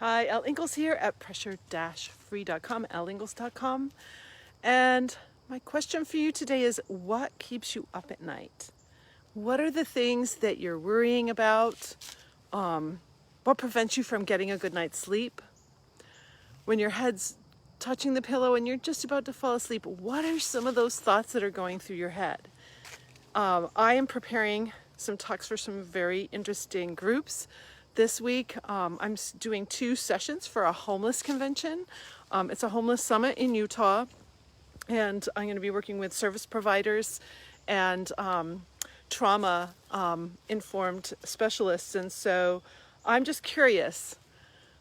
Hi, Elle Ingalls here at pressure-free.com, elleingles.com. And my question for you today is, what keeps you up at night? What are the things that you're worrying about? What prevents you from getting a good night's sleep? When your head's touching the pillow and you're just about to fall asleep, what are some of those thoughts that are going through your head? I am preparing some talks for some very interesting groups. This week, I'm doing 2 sessions for a homeless convention. It's a homeless summit in Utah, and I'm going to be working with service providers and trauma informed specialists. And so I'm just curious,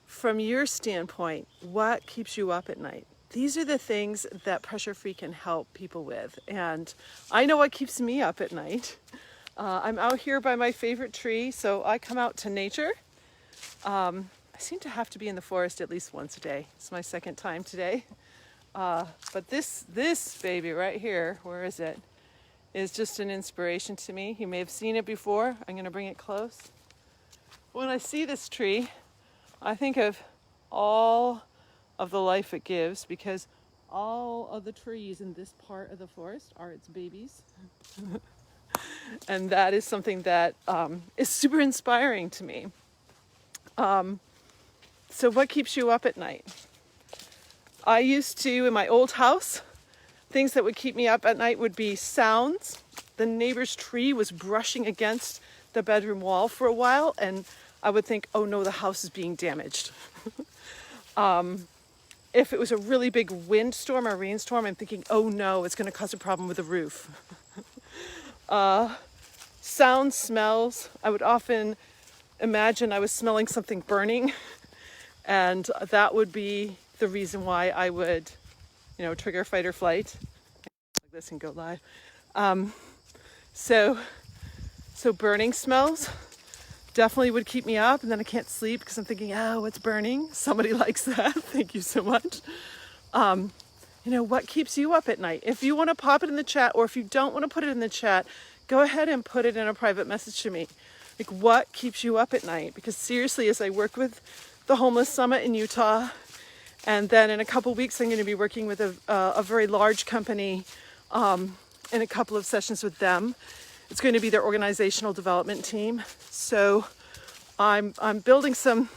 from your standpoint, what keeps you up at night? These are the things that Pressure Free can help people with. And I know what keeps me up at night. I'm out here by my favorite tree, so I come out to nature. I seem to have to be in the forest at least once a day. It's my second time today. But this baby right here, where is it, is just an inspiration to me. You may have seen it before. I'm going to bring it close. When I see this tree, I think of all of the life it gives, because all of the trees in this part of the forest are its babies. And that is something that is super inspiring to me. So what keeps you up at night? I used to, in my old house, things that would keep me up at night would be sounds. The neighbor's tree was brushing against the bedroom wall for a while, and I would think, oh no, the house is being damaged. If it was a really big windstorm or rainstorm, I'm thinking, oh no, it's going to cause a problem with the roof. Sounds, smells. I would often imagine I was smelling something burning, and that would be the reason why I would, trigger fight or flight. Like this and go live. So burning smells definitely would keep me up, and then I can't sleep because I'm thinking, oh, it's burning. Somebody likes that. Thank you so much. What keeps you up at night? If you want to pop it in the chat, or if you don't want to put it in the chat, go ahead and put it in a private message to me. Like, what keeps you up at night? Because seriously, as I work with the Homeless Summit in Utah, and then in a couple weeks, I'm going to be working with a very large company in a couple of sessions with them. It's going to be their organizational development team. So I'm building some,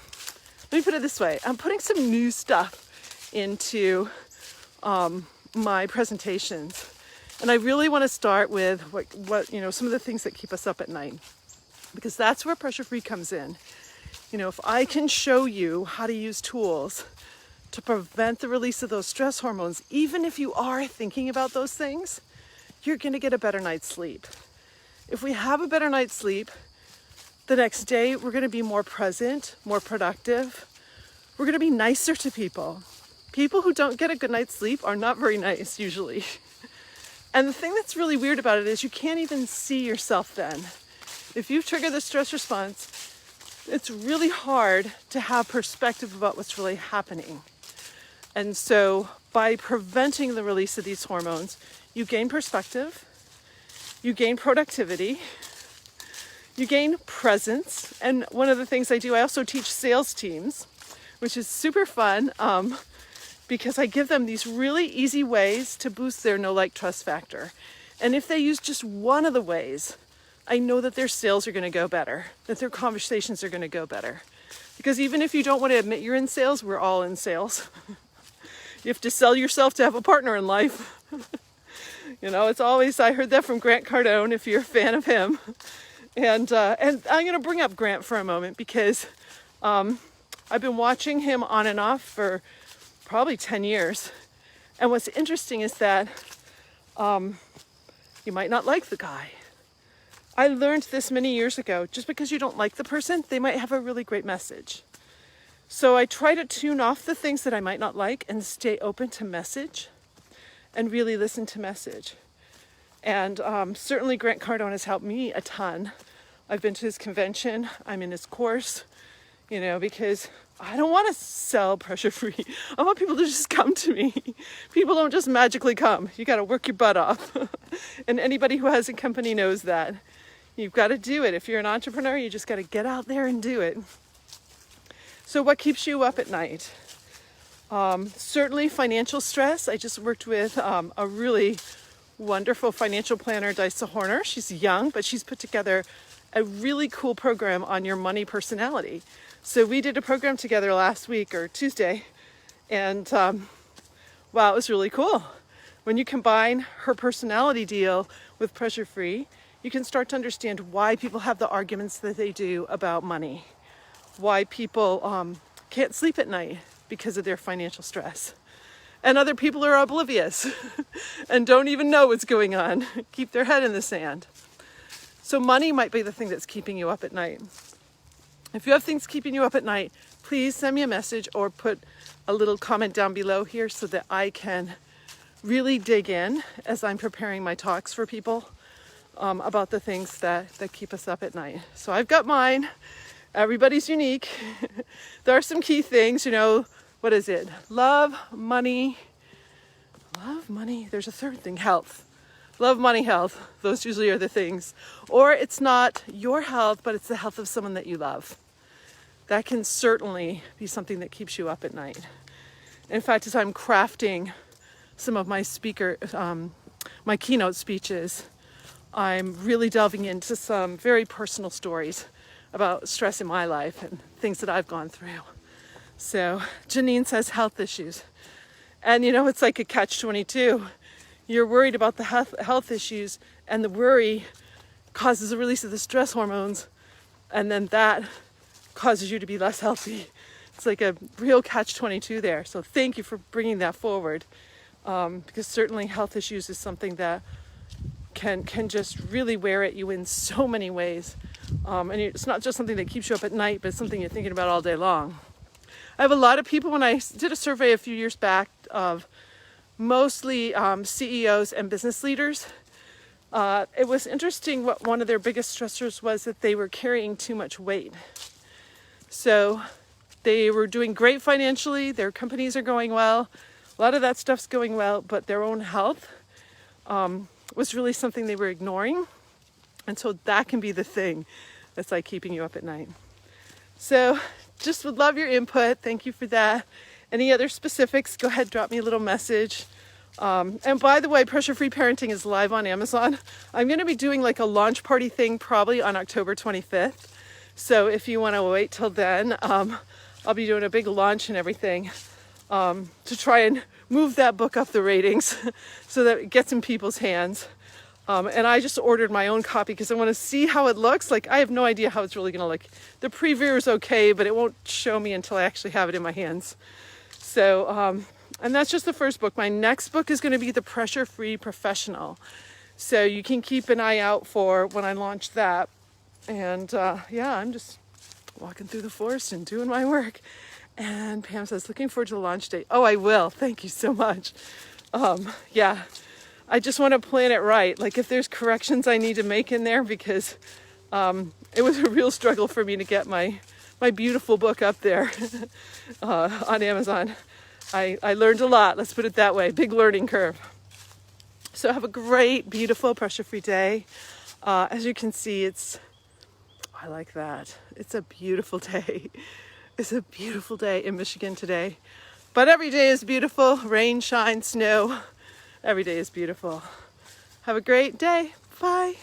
let me put it this way, I'm putting some new stuff into my presentations. And I really want to start with what some of the things that keep us up at night, because that's where Pressure Free comes in. If I can show you how to use tools to prevent the release of those stress hormones, even if you are thinking about those things, you're going to get a better night's sleep. If we have a better night's sleep, the next day we're going to be more present, more productive. We're going to be nicer to people. People who don't get a good night's sleep are not very nice usually. And the thing that's really weird about it is you can't even see yourself then. If you trigger the stress response, it's really hard to have perspective about what's really happening. And so by preventing the release of these hormones, you gain perspective, you gain productivity, you gain presence. And one of the things I do, I also teach sales teams, which is super fun, because I give them these really easy ways to boost their know, like, trust factor. And if they use just one of the ways, I know that their sales are going to go better, that their conversations are going to go better. Because even if you don't want to admit you're in sales, we're all in sales. You have to sell yourself to have a partner in life. It's always, I heard that from Grant Cardone, if you're a fan of him. And I'm going to bring up Grant for a moment, because I've been watching him on and off for probably 10 years. And what's interesting is that you might not like the guy. I learned this many years ago. Just because you don't like the person, they might have a really great message. So I try to tune off the things that I might not like and stay open to message and really listen to message. And certainly Grant Cardone has helped me a ton. I've been to his convention. I'm in his course, because I don't want to sell Pressure Free. I want people to just come to me. People don't just magically come. You got to work your butt off. And anybody who has a company knows that. You've got to do it. If you're an entrepreneur, you just got to get out there and do it. So what keeps you up at night? Certainly financial stress. I just worked with a really wonderful financial planner, Dysa Horner. She's young, but she's put together a really cool program on your money personality. So we did a program together last week or Tuesday, and wow, it was really cool. When you combine her personality deal with Pressure Free, you can start to understand why people have the arguments that they do about money, why people can't sleep at night because of their financial stress. And other people are oblivious and don't even know what's going on, keep their head in the sand. So money might be the thing that's keeping you up at night. If you have things keeping you up at night, please send me a message or put a little comment down below here so that I can really dig in as I'm preparing my talks for people about the things that keep us up at night. So I've got mine. Everybody's unique. There are some key things, what is it? Love, money. There's a third thing, health. Love, money, health. Those usually are the things. Or it's not your health, but it's the health of someone that you love. That can certainly be something that keeps you up at night. In fact, as I'm crafting some of my my keynote speeches, I'm really delving into some very personal stories about stress in my life and things that I've gone through. So Janine says health issues. And it's like a catch-22. You're worried about the health issues, and the worry causes a release of the stress hormones, and then that causes you to be less healthy. It's like a real catch-22 there. So thank you for bringing that forward, because certainly health issues is something that can just really wear at you in so many ways. And it's not just something that keeps you up at night, but it's something you're thinking about all day long. I have a lot of people, when I did a survey a few years back of mostly CEOs and business leaders, it was interesting what one of their biggest stressors was, that they were carrying too much weight. So they were doing great financially, their companies are going well, a lot of that stuff's going well, but their own health was really something they were ignoring. And so that can be the thing that's like keeping you up at night. So just would love your input. Thank you for that. Any other specifics, go ahead, drop me a little message. And by the way, Pressure Free Parenting is live on Amazon. I'm going to be doing like a launch party thing probably on October 25th. So if you want to wait till then, I'll be doing a big launch and everything to try and move that book up the ratings so that it gets in people's hands. And I just ordered my own copy because I want to see how it looks. Like, I have no idea how it's really going to look. The preview is okay, but it won't show me until I actually have it in my hands. So, and that's just the first book. My next book is going to be The Pressure Free Professional. So you can keep an eye out for when I launch that. And yeah, I'm just walking through the forest and doing my work. And Pam says, looking forward to the launch date. Oh, I will. Thank you so much. Yeah. I just want to plan it right. Like, if there's corrections I need to make in there, because it was a real struggle for me to get my beautiful book up there on Amazon. I learned a lot, let's put it that way. Big learning curve. So have a great, beautiful, pressure-free day. As you can see, I like that. It's a beautiful day. It's a beautiful day in Michigan today. But every day is beautiful. Rain, shine, snow. Every day is beautiful. Have a great day. Bye.